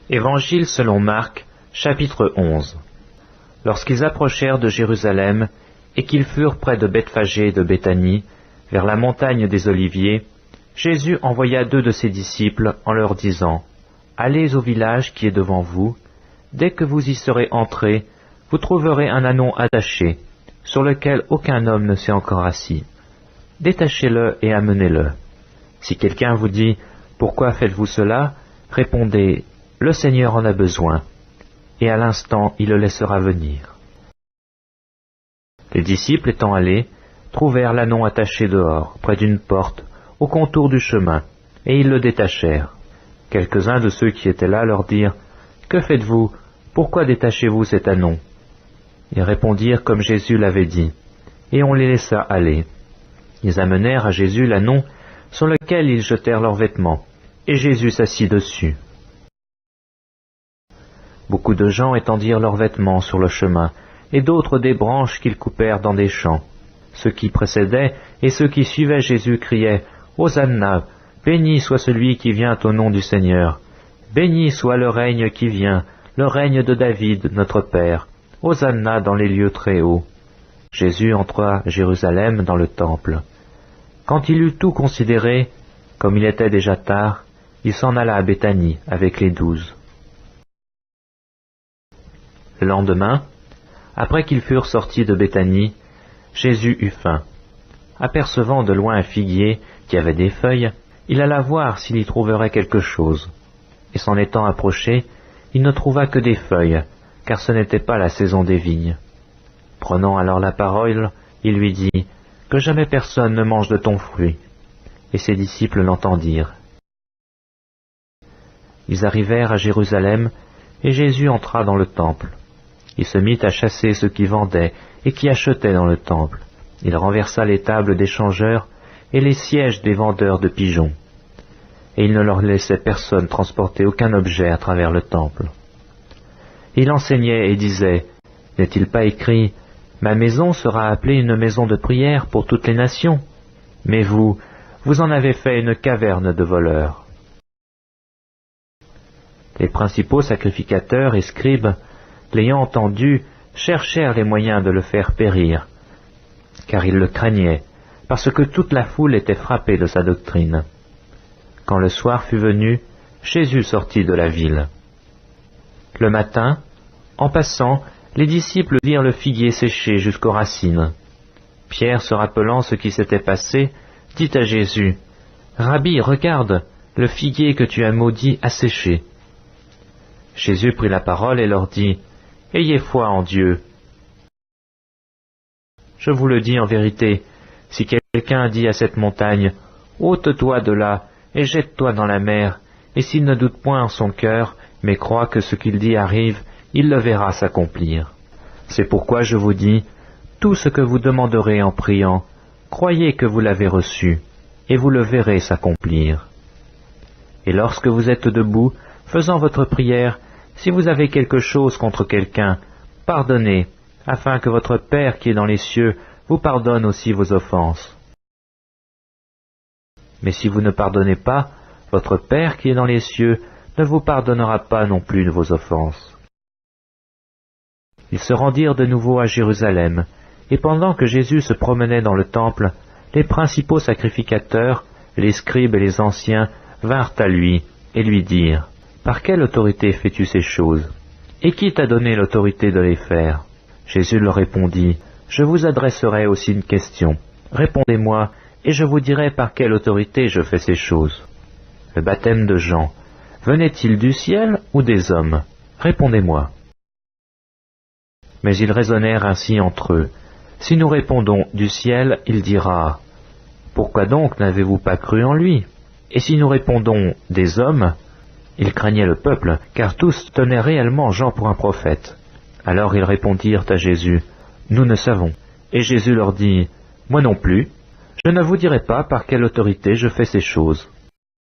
Évangile selon Marc, chapitre 11. Lorsqu'ils approchèrent de Jérusalem, et qu'ils furent près de Bethphagée et de Béthanie, vers la montagne des Oliviers, Jésus envoya 2 de ses disciples en leur disant, « Allez au village qui est devant vous. Dès que vous y serez entrés, vous trouverez un ânon attaché, sur lequel aucun homme ne s'est encore assis. Détachez-le et amenez-le. Si quelqu'un vous dit, « Pourquoi faites-vous cela ?» répondez, « Le Seigneur en a besoin. » Et à l'instant, il le laissera venir. Les disciples étant allés, trouvèrent l'ânon attaché dehors, près d'une porte, au contour du chemin, et ils le détachèrent. Quelques-uns de ceux qui étaient là leur dirent, « Que faites-vous? Pourquoi détachez-vous cet ânon ?» Ils répondirent comme Jésus l'avait dit, et on les laissa aller. Ils amenèrent à Jésus l'ânon, sur lequel ils jetèrent leurs vêtements, et Jésus s'assit dessus. Beaucoup de gens étendirent leurs vêtements sur le chemin, et d'autres des branches qu'ils coupèrent dans des champs. Ceux qui précédaient et ceux qui suivaient Jésus criaient, « Hosanna, béni soit celui qui vient au nom du Seigneur. Béni soit le règne qui vient, le règne de David, notre Père. Hosanna dans les lieux très hauts. » Jésus entra à Jérusalem dans le temple. Quand il eut tout considéré, comme il était déjà tard, il s'en alla à Béthanie avec les 12. Le lendemain, après qu'ils furent sortis de Béthanie, Jésus eut faim. Apercevant de loin un figuier qui avait des feuilles, il alla voir s'il y trouverait quelque chose. Et s'en étant approché, il ne trouva que des feuilles, car ce n'était pas la saison des vignes. Prenant alors la parole, il lui dit, « Que jamais personne ne mange de ton fruit. » Et ses disciples l'entendirent. Ils arrivèrent à Jérusalem, et Jésus entra dans le temple. Il se mit à chasser ceux qui vendaient et qui achetaient dans le temple. Il renversa les tables des changeurs et les sièges des vendeurs de pigeons. Et il ne leur laissait personne transporter aucun objet à travers le temple. Il enseignait et disait, « N'est-il pas écrit, « Ma maison sera appelée une maison de prière pour toutes les nations » Mais vous, vous en avez fait une caverne de voleurs. » Les principaux sacrificateurs et scribes, l'ayant entendu, cherchèrent les moyens de le faire périr, car ils le craignaient, parce que toute la foule était frappée de sa doctrine. Quand le soir fut venu, Jésus sortit de la ville. Le matin, en passant, les disciples virent le figuier séché jusqu'aux racines. Pierre, se rappelant ce qui s'était passé, dit à Jésus, « Rabbi, regarde, le figuier que tu as maudit a séché. » Jésus prit la parole et leur dit, « Ayez foi en Dieu. Je vous le dis en vérité, si quelqu'un dit à cette montagne, « Ôte-toi de là et jette-toi dans la mer », et s'il ne doute point en son cœur, mais croit que ce qu'il dit arrive, il le verra s'accomplir. C'est pourquoi je vous dis, tout ce que vous demanderez en priant, croyez que vous l'avez reçu, et vous le verrez s'accomplir. Et lorsque vous êtes debout, faisant votre prière, si vous avez quelque chose contre quelqu'un, pardonnez, afin que votre Père qui est dans les cieux vous pardonne aussi vos offenses. Mais si vous ne pardonnez pas, votre Père qui est dans les cieux ne vous pardonnera pas non plus vos offenses. » Ils se rendirent de nouveau à Jérusalem, et pendant que Jésus se promenait dans le temple, les principaux sacrificateurs, les scribes et les anciens vinrent à lui et lui dirent, « Par quelle autorité fais-tu ces choses? Et qui t'a donné l'autorité de les faire ?» Jésus leur répondit, « Je vous adresserai aussi une question. Répondez-moi, et je vous dirai par quelle autorité je fais ces choses. Le baptême de Jean, venait-il du ciel ou des hommes? Répondez-moi. » Mais ils raisonnèrent ainsi entre eux. Si nous répondons du ciel, il dira, « Pourquoi donc n'avez-vous pas cru en lui ?» Et si nous répondons des hommes, ils craignaient le peuple, car tous tenaient réellement Jean pour un prophète. Alors ils répondirent à Jésus, « Nous ne savons. » Et Jésus leur dit, « Moi non plus. Je ne vous dirai pas par quelle autorité je fais ces choses. »